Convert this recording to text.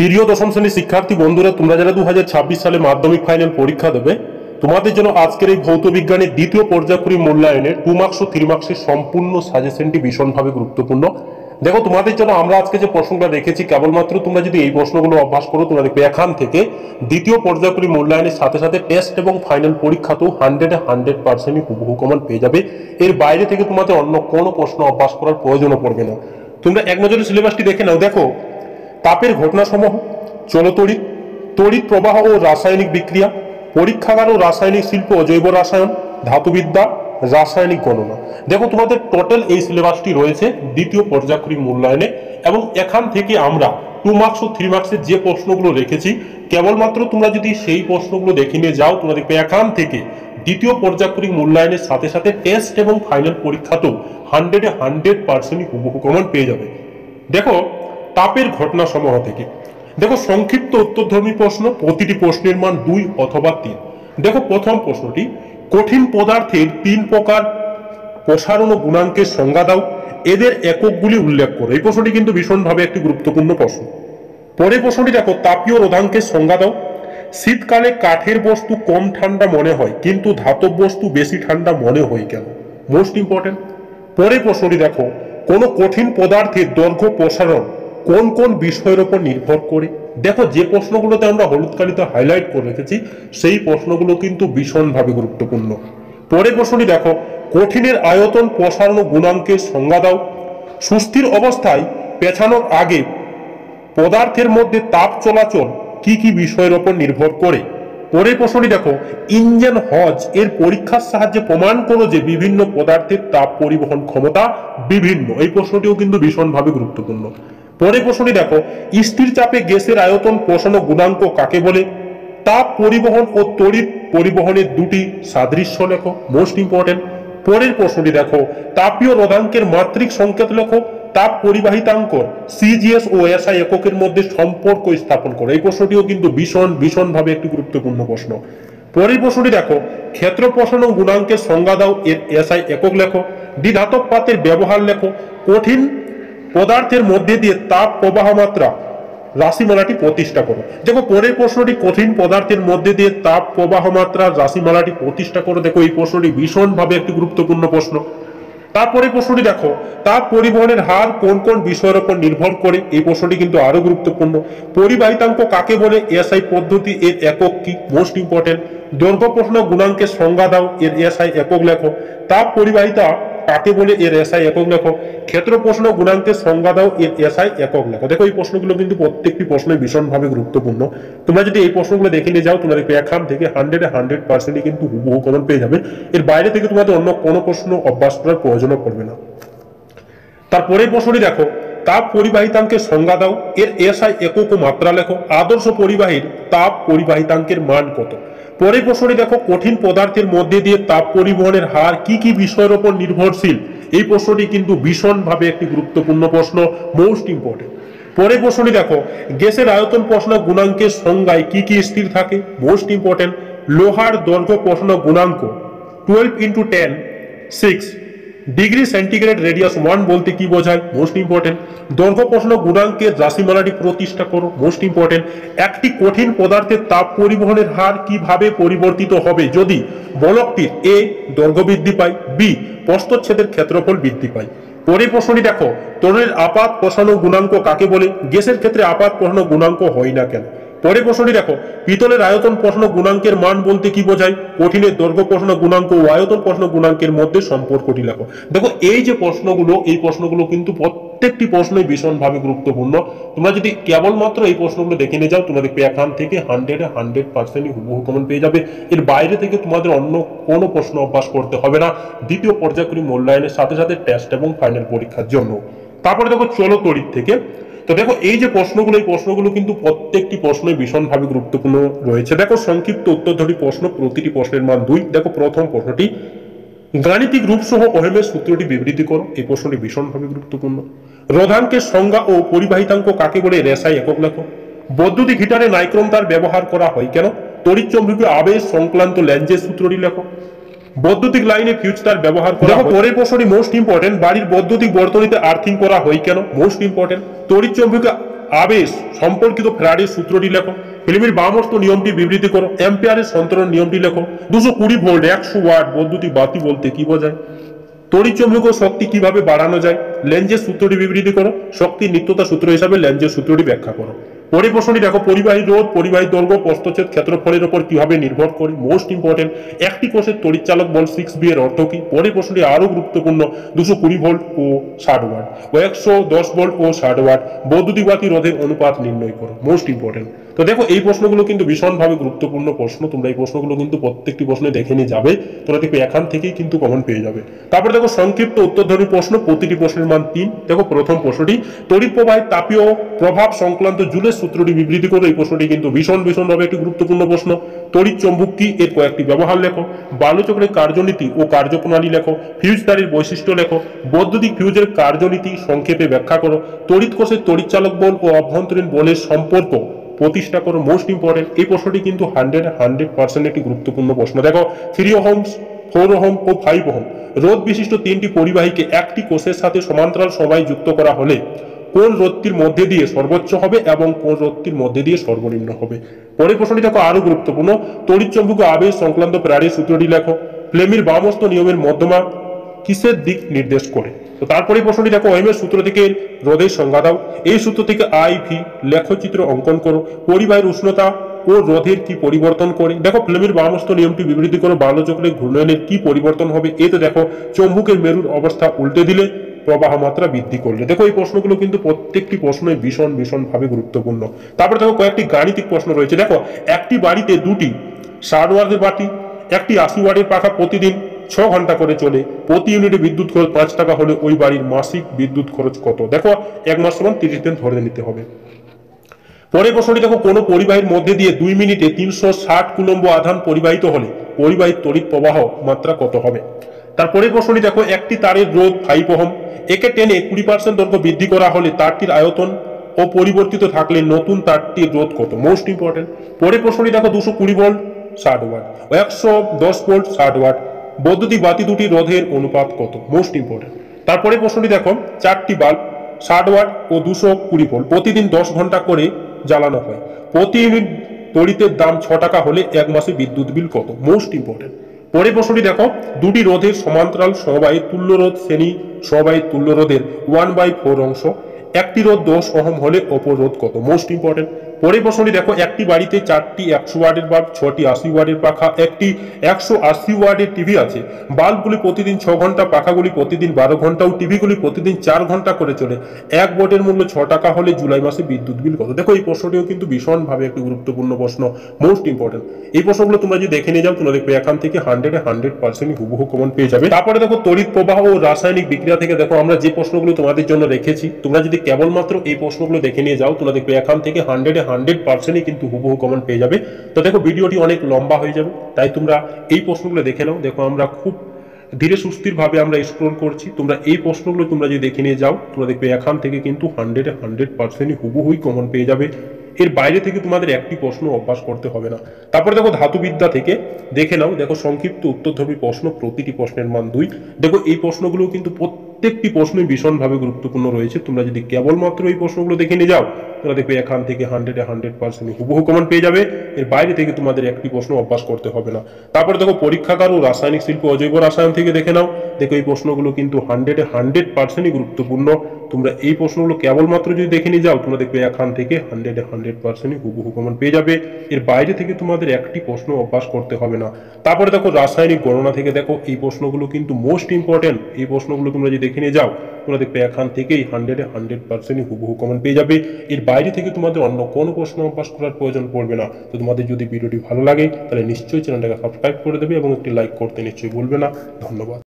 প্রিয় দশম শ্রেণীর শিক্ষার্থী বন্ধুরা, তোমরা যারা 2026 সালে মাধ্যমিক ফাইনাল পরীক্ষা দেবে, তোমাদের জন্য আজকের এই ভৌত বিজ্ঞানের দ্বিতীয় পর্যায়ক্রমিক মূল্যায়নের 2 মার্কস ও 3 মার্কসের সম্পূর্ণ সাজেশনটি ভীষণভাবে গুরুত্বপূর্ণ। দেখো, তোমাদের জন্য আমরা আজকে যে প্রশ্নটা রেখেছি, কেবলমাত্র তোমরা যদি এই প্রশ্নগুলো অভ্যাস করো, তোমরা দেখবে এখান থেকে দ্বিতীয় পর্যায়ক্রমিক মূল্যায়নের সাথে সাথে টেস্ট এবং ফাইনাল পরীক্ষাতেও 100% হুবহু কমন পেয়ে যাবে। এর বাইরে থেকে তোমাদের অন্য কোনো প্রশ্ন অভ্যাস করার প্রয়োজনও পড়বে না। তোমরা এক নজরে সিলেবাসটি দেখে নাও। দেখো, তাপের ঘটনাসমূহ, চলতড়িৎ, তড়িৎ প্রবাহ ও রাসায়নিক বিক্রিয়া, পরীক্ষাগার ও রাসায়নিক শিল্প ও জৈব রসায়ন, ধাতুবিদ্যা, রাসায়নিক গণনা। দেখো, তোমাদের টোটাল এই সিলেবাসটি রয়েছে দ্বিতীয় পর্যায়ক্রমিক মূল্যায়নে, এবং এখান থেকে আমরা 2 মার্কস ও 3 মার্কসের যে প্রশ্নগুলো রেখেছি, কেবলমাত্র তোমরা যদি সেই প্রশ্নগুলো দেখে নিয়ে যাও, তোমরা দেখবে এখান থেকে দ্বিতীয় পর্যায়ক্রমিক মূল্যায়নের সাথে সাথে টেস্ট এবং ফাইনাল পরীক্ষাতেও 100% হুবহু কমন পেয়ে যাবে। দেখো, তাপের ঘটনা সমূহ থেকে দেখো সংক্ষিপ্ত উত্তরধর্মী প্রশ্ন, প্রতিটি প্রশ্নের মান 2 অথবা 3। দেখো, প্রথম প্রশ্নটি, কঠিন পদার্থের 3 প্রকার প্রসারণ ও গুণাঙ্কের সংজ্ঞা দাও, এদের এককগুলি উল্লেখ করো। এই প্রশ্নটি কিন্তু ভীষণভাবে একটি গুরুত্বপূর্ণ প্রশ্ন। পরের প্রশ্নটি দেখো, তাপীয় রোধাঙ্কের সংজ্ঞা দাও। শীতকালে কাঠের বস্তু কম ঠান্ডা মনে হয়, কিন্তু ধাতব বস্তু বেশি ঠান্ডা মনে হয় কেন? Most important. পরের প্রশ্নটি দেখো, কোন কঠিন পদার্থের দৈর্ঘ্য প্রসারণ কোন কোন বিষয়ের উপর নির্ভর করে? দেখো, যে প্রশ্নগুলোতে আমরা হলুদ কালিতে হাইলাইট করে রেখেছি, সেই প্রশ্নগুলো কিন্তু ভীষণভাবে গুরুত্বপূর্ণ। পরের প্রশ্নটি দেখো, কঠিনের আয়তন প্রসারণ গুণাঙ্কের সংজ্ঞা দাও। সুস্থির অবস্থায় পেছানোর আগে পদার্থের মধ্যে তাপ চলাচল কি কি বিষয়ের উপর নির্ভর করে? পরের প্রশ্নটি দেখো, ইঞ্জেন হজ এর পরীক্ষার সাহায্যে প্রমাণ করো যে বিভিন্ন পদার্থের তাপ পরিবহন ক্ষমতা বিভিন্ন। এই প্রশ্নটিও কিন্তু ভীষণভাবে গুরুত্বপূর্ণ। পরের প্রশ্নটি দেখো, স্থির চাপে গ্যাসের আয়তন প্রসারণ গুণাঙ্ক কাকে বলে? তাপ পরিবহন ও তড়িৎ পরিবহনের দুটি সাদৃশ্য লেখো। Most important. পরের প্রশ্নটি দেখো, তাপীয় রোধাঙ্কের মাত্রিক সংকেত লেখো। তাপ পরিবাহিতাঙ্ক সিজিএস ও এসআই এককের মধ্যে সম্পর্ক স্থাপন করো। এই প্রশ্নটিও কিন্তু ভীষণভাবে একটি গুরুত্বপূর্ণ প্রশ্ন। পরের প্রশ্নটি দেখো, ক্ষেত্র প্রসারণ গুণাঙ্কের সংজ্ঞা দাও, এর এসআই একক লেখো। দ্বিধাতব পাতের ব্যবহার লেখো। কঠিন পদার্থের মধ্যে দিয়ে তাপ প্রবাহ মাত্রা রাশিমালাটি প্রতিষ্ঠা করো। দেখো, পরের প্রশ্নটি, কঠিন পদার্থের মধ্যে দিয়ে তাপ প্রবাহ মাত্রা রাশিমালাটি প্রতিষ্ঠা করো। দেখো, এই প্রশ্নটি ভীষণভাবে একটি গুরুত্বপূর্ণ প্রশ্ন। তারপরে প্রশ্নটি দেখো, তাপ পরিবহনের হার কোন কোন বিষয়ের উপর নির্ভর করে? এই প্রশ্নটি কিন্তু আরো গুরুত্বপূর্ণ। পরিবাহিতাঙ্ক কাকে বলে? এসআই পদ্ধতি, এর একক কি? Most important. দৈর্ঘ্য প্রশ্ন, গুণাঙ্কের সংজ্ঞা দাও, এর এসআই একক লেখো। তাপ পরিবাহিতা কাকে বলে? এর এসআই একক লেখো। ক্ষেত্র প্রশ্ন, গুণাঙ্কের সংজ্ঞা দাও, এর এসআই একক লেখো। দেখো, এই প্রশ্নগুলো কিন্তু প্রত্যেকটি প্রশ্নই ভীষণভাবে গুরুত্বপূর্ণ। তোমরা যদি এই প্রশ্নগুলো দেখে নিয়ে যাও, তোমরা দেখবে এখান থেকে 100% কিন্তু হুবহু কমন পেয়ে যাবে। এর বাইরে থেকে তোমাদের অন্য কোনো প্রশ্ন অভ্যাস করার প্রয়োজনও পড়বে না। তারপরে প্রশ্নটি দেখো, তাপ পরিবাহিতাঙ্কের সংজ্ঞা দাও, এর এসআই একক ও মাত্রা লেখো। আদর্শ পরিবাহীর তাপ পরিবাহিতাঙ্কের মান কত? পরের প্রশ্নটি দেখো, কঠিন পদার্থের মধ্যে দিয়ে তাপ পরিবহনের হার কি কি বিষয়ের উপর নির্ভরশীল? এই প্রশ্নটি কিন্তু ভীষণভাবে একটি গুরুত্বপূর্ণ প্রশ্ন। Most important. পরের প্রশ্নটি দেখো, গ্যাসের আয়তন প্রশ্ন গুণাঙ্কের সংজ্ঞায় কি কি স্থির থাকে? Most important. লোহার দৈর্ঘ্য প্রশ্ন গুণাঙ্ক 12 × 10 6 ডিগ্রি সেন্টিগ্রেড রেডিয়াস 1 বলতে কি বোঝায়? Most important. দৈর্ঘ্য প্রশ্ন গুণাঙ্কের রাশিমালাটি প্রতিষ্ঠা করো। Most important. একটি কঠিন পদার্থের তাপ পরিবহনের হার কিভাবে পরিবর্তিত হবে যদি বলকটির এ দৈর্ঘ্য বৃদ্ধি পায়, বি প্রস্থচ্ছেদের ক্ষেত্রফল বৃদ্ধি পায়? পরের প্রশ্নটি দেখো, তরলের আপাত প্রসারণ গুণাঙ্ক কাকে বলে? গ্যাসের ক্ষেত্রে আপাত প্রসারণ গুণাঙ্ক হয় না কেন? পরের প্রশ্নটি দেখো, পিতলের আয়তন প্রশ্ন গুণাঙ্কের মান বলতে কি বোঝায়? কঠিনের দৈর্ঘ্য প্রশ্ন গুণাঙ্ক ও আয়তন প্রশ্ন গুণাঙ্কের মধ্যে সম্পর্কটি লেখো। দেখো, এই যে প্রশ্নগুলো, এই প্রশ্নগুলো কিন্তু প্রত্যেকটি প্রশ্নই ভীষণভাবে গুরুত্বপূর্ণ। তোমরা যদি কেবলমাত্র এই প্রশ্নগুলো দেখে নিয়ে যাও, তোমরা দেখবে এখান থেকে 100% হুবহু কমন পেয়ে যাবে। এর বাইরে থেকে তোমাদের অন্য কোনো প্রশ্ন অভ্যাস করতে হবে না দ্বিতীয় পর্যায়ক্রমিক মূল্যায়নের সাথে সাথে টেস্ট এবং ফাইনাল পরীক্ষার জন্য। তারপরে দেখো, চলো তড়িৎ থেকে। তো দেখো, এই যে প্রশ্নগুলো, এই প্রশ্নগুলো কিন্তু প্রত্যেকটি প্রশ্নই ভীষণভাবে গুরুত্বপূর্ণ রয়েছে। দেখো, সংক্ষিপ্ত উত্তরধর্মী প্রশ্ন, প্রতিটি প্রশ্নের মান 2। দেখো, প্রথম প্রশ্নটি, গাণিতিক রূপ সহ ওহমের সূত্রটি বিবৃতি করো। এই প্রশ্নটি ভীষণভাবে গুরুত্বপূর্ণ। রোধাঙ্কের সংজ্ঞা ও পরিবাহিতাঙ্ক কাকে বলে? এসআই একক লেখো। বৈদ্যুতিক হিটারে নাইক্রোম তার ব্যবহার করা হয় কেন? তড়িৎচুম্বকীয় আবেশ সংক্রান্ত ল্যাঞ্জের সূত্রটি লেখো। বৈদ্যুতিক লাইনে ফিউজ তার ব্যবহার করা হয়। পরের প্রশ্নটি মোস্ট ইম্পর্টেন্ট, বাড়ির বৈদ্যুতিক বর্তনীতে আর্থিং করা হয় কেন? Most important. তড়িৎচুম্বকীয় আবেশ সম্পর্কিত ফ্যারাডের সূত্রটি লেখো। ফিল্মের বামস্ত নিয়মটি বিবৃতি করো। অ্যাম্পিয়ারের সন্তরণ নিয়মটি লেখো। 220 ভোল্ট 100 ওয়াট বৈদ্যুতিক বাতি বলতে কি বোঝায়? তড়িৎচুম্বকীয় শক্তি কিভাবে বাড়ানো যায়? লেন্জের সূত্রটি বিবৃতি করো। শক্তির নিত্যতা সূত্র হিসাবে লেন্জের সূত্রটি ব্যাখ্যা করো। পরের প্রশ্নটি দেখো, পরিবাহী রোধ পরিবাহী দৈর্ঘ্য প্রস্থচ্ছেদ ক্ষেত্রফলের উপর কিভাবে নির্ভর করে? Most important. একটি কোষের তড়িৎচালক বল 6B এর অর্থ কি? পরের প্রশ্নটি আরো গুরুত্বপূর্ণ। 220 ভোল্ট ও 60 ওয়াট ও 110 ভোল্ট ও 60 ওয়াট বৈদ্যুতিক বাতি রোধের অনুপাত নির্ণয় করো। Most important. তো দেখো এই প্রশ্নগুলো কিন্তু ভীষণভাবে গুরুত্বপূর্ণ প্রশ্ন। তোমরা এই প্রশ্নগুলো কিন্তু প্রত্যেকটি প্রশ্নে দেখে নিয়ে যাবে। তোমরা দেখবে এখান থেকেই কিন্তু কমন পেয়ে যাবে। তারপর দেখো সংক্ষিপ্ত উত্তরধর্মী প্রশ্ন, প্রতিটি প্রশ্নের মান 3। দেখো প্রথম প্রশ্নটি, তড়িৎ প্রবাহের তাপীয় প্রভাব সংক্রান্ত জুলের সূত্রটি বিবৃতি করো। এই প্রশ্নটি কিন্তু ভীষণভাবে একটি গুরুত্বপূর্ণ প্রশ্ন। তড়িৎ চৌম্বক কি, এর কয়েকটি ব্যবহার লেখো। বালুচক্রের কার্যনীতি ও কার্যপ্রণালী লেখো। ফিউজ তারের বৈশিষ্ট্য লেখো। বৈদ্যুতিক ফিউজের কার্যনীতি সংক্ষেপে ব্যাখ্যা করো। তড়িৎ কোষের তড়িৎচালক বল ও অভ্যন্তরীণ বলের সম্পর্ক প্রতিষ্ঠা করো। Most important. এই প্রশ্নটি কিন্তু 100% একটি গুরুত্বপূর্ণ প্রশ্ন। দেখো 3 ওহম 4 ওহম ও 5 ওহম রোধ বিশিষ্ট তিনটি পরিবাহীকে একটি কোষের সাথে সমান্তরাল সময় যুক্ত করা হলে কোন রোধটির মধ্যে দিয়ে সর্বোচ্চ হবে এবং কোন রোধটির মধ্যে দিয়ে সর্বনিম্ন হবে? পরের প্রশ্নটি দেখো আরো গুরুত্বপূর্ণ। তড়িৎচুম্বকীয় আবেশ সংক্রান্ত ফ্যারাডের সূত্রটি লেখো। ফ্লেমির বামস্ত নিয়মের মধ্যমা কিসের দিক নির্দেশ করে? তো তারপরে প্রশ্নটি দেখো, ওহমের সূত্র থেকে রোধের সংজ্ঞা দাও। এই সূত্র থেকে IV লেখচিত্র অঙ্কন করো। পরিবাহীর উষ্ণতা ও রোধের কি পরিবর্তন করে? দেখো ফ্লেমির বামস্ত নিয়মটি বিবৃতি করো। বাল্যচক্রের ঘূর্ণনের কি পরিবর্তন হবে? এতে দেখো চৌম্বকের মেরুর অবস্থা উল্টে দিলে প্রবাহ মাত্রা বৃদ্ধি করলে। দেখো এই প্রশ্নগুলো কিন্তু প্রত্যেকটি প্রশ্নই ভীষণভাবে গুরুত্বপূর্ণ। তারপরে দেখো কয়েকটি গাণিতিক প্রশ্ন রয়েছে। দেখো একটি বাড়িতে দুটি 60 ওয়াটের বাতি, একটি 80 ওয়াটের পাখা প্রতিদিন 6 ঘন্টা করে চলে। প্রতি ইউনিটে বিদ্যুৎ খরচ 5 টাকা হলে ওই বাড়ির মাসিক বিদ্যুৎ খরচ কত? দেখো 1 মাস সমান 30 দিন ধরে নিতে হবে। পরের প্রশ্নটি দেখো, কোন পরিবাহীর মধ্যে দিয়ে 2 মিনিটে 360 কুলম্ব আধান পরিবাহিত হলে পরিবাহীর তড়িৎ প্রবাহ মাত্রা কত হবে? তারপরের প্রশ্নটি দেখো, একটি তারের রোধ 5 ওহম, একে টেনে 20% দৈর্ঘ্য বৃদ্ধি করা হলে তারটির আয়তন অপরিবর্তিত থাকলে নতুন তারটির রোধ কত? Most important. পরের প্রশ্নটি দেখো, 220 ভোল্ট 60 ওয়াট ও 110 ভোল্ট 60 ওয়াট বৈদ্যুতিক বাতি দুটি রোধের অনুপাত কত? Most important. তারপরে প্রশ্নটি দেখো, 4টি বাল্ব 60 ওয়াট ও 220 ভোল্ট প্রতিদিন 10 ঘন্টা করে জ্বালানো হয়। প্রতি ইউনিট তড়িতের দাম 6 টাকা হলে 1 মাসে বিদ্যুৎ বিল কত? Most important. পরের প্রশ্নটি দেখো, দুটি রোধের সমান্তরাল সমবায়ের তুল্য রোধ শ্রেণী সমবায়ের তুল্য রোধের 1/4 অংশ। একটি রোধ 10 ওহম হলে অপর রোধ কত? Most important. পরের প্রশ্নটি দেখো, একটি বাড়িতে 4টি 100 ওয়াটের বাল্ব, 6টি 80 ওয়াটের পাখা, একটি 180 ওয়াটের টিভি আছে। বাল্বগুলি প্রতিদিন 6 ঘন্টা, পাখাগুলি প্রতিদিন 12 ঘন্টা ও টিভিগুলি প্রতিদিন 4 ঘন্টা করে চলে। 1 ওয়াটের মূল্য 6 টাকা হলে জুলাই মাসে বিদ্যুৎ বিল কত? দেখো এই প্রশ্নটিও কিন্তু ভীষণভাবে একটি গুরুত্বপূর্ণ প্রশ্ন। Most important. এই প্রশ্নগুলো তোমরা যদি দেখে নিয়ে যাও, তোমরা দেখবে এখান থেকে 100% হুবহু কমন পেয়ে যাবে। তারপরে দেখো তড়িৎ প্রবাহ ও রাসায়নিক বিক্রিয়া থেকে দেখো আমরা যে প্রশ্নগুলো তোমাদের জন্য রেখেছি, তোমরা যদি কেবলমাত্র এই প্রশ্নগুলো দেখে নিয়ে যাও, তোমরা দেখবে এখান থেকে 100% কিন্তু হুবহু কমন পেয়ে যাবে। তো দেখো ভিডিওটি অনেক লম্বা হয়ে যাবে, তাই তোমরা এই প্রশ্নগুলো দেখে নাও। দেখো আমরা খুব ধীরে সুস্থির ভাবে আমরা এক্সপ্লোর করছি। তোমরা এই প্রশ্নগুলো তোমরা যদি দেখে নিয়ে যাও, তোমরা দেখবে এখান থেকে কিন্তু 100% হুবহুই কমন পেয়ে যাবে। এর বাইরে থেকে তোমাদের একটি প্রশ্ন অভ্যাস করতে হবে না। তারপরে দেখো ধাতুবিদ্যা থেকে দেখে নাও। দেখো সংক্ষিপ্ত উত্তরধর্মী প্রশ্ন, প্রতিটি প্রশ্নের মান 2। দেখো এই প্রশ্নগুলো কিন্তু প্রত্যেকটি প্রশ্নই ভীষণভাবে গুরুত্বপূর্ণ রয়েছে। তোমরা যদি কেবলমাত্র এই প্রশ্নগুলো দেখে নিয়ে যাও, তোমরা দেখবে এখান থেকে 100% হুবহু কমন পেয়ে যাবে। এর বাইরে থেকে তোমাদের একটি প্রশ্ন অভ্যাস করতে হবে না। তারপরে দেখো পরীক্ষাগার ও রাসায়নিক শিল্প অজৈব রসায়ন থেকে দেখে নাও। দেখো এই প্রশ্নগুলো কিন্তু 100% গুরুত্বপূর্ণ। তোমরা এই প্রশ্নগুলো কেবলমাত্র যদি দেখে নিয়ে যাও, তোমরা দেখবে এখান থেকে 100% হুবহু কমন পেয়ে যাবে। এর বাইরে থেকে তোমাদের একটি প্রশ্ন অভ্যাস করতে হবে না। তারপরে দেখো রাসায়নিক গণনা থেকে দেখো এই প্রশ্নগুলো কিন্তু মোস্ট ইম্পর্টেন্ট। এই প্রশ্নগুলো তোমরা যদি দেখে নিয়ে যাও, তোমরা দেখবে এখান থেকেই 100% হুবহু কমন পেয়ে যাবে। এর বাইরে থেকে তোমাদের অন্য কোনো প্রশ্ন অভ্যাস করার প্রয়োজন পড়বে না। তো তোমাদের যদি ভিডিওটি ভালো লাগে, তাহলে নিশ্চয়ই চ্যানেলটাকে সাবস্ক্রাইব করে দেবে এবং একটি লাইক করতে নিশ্চয়ই ভুলবে না। ধন্যবাদ।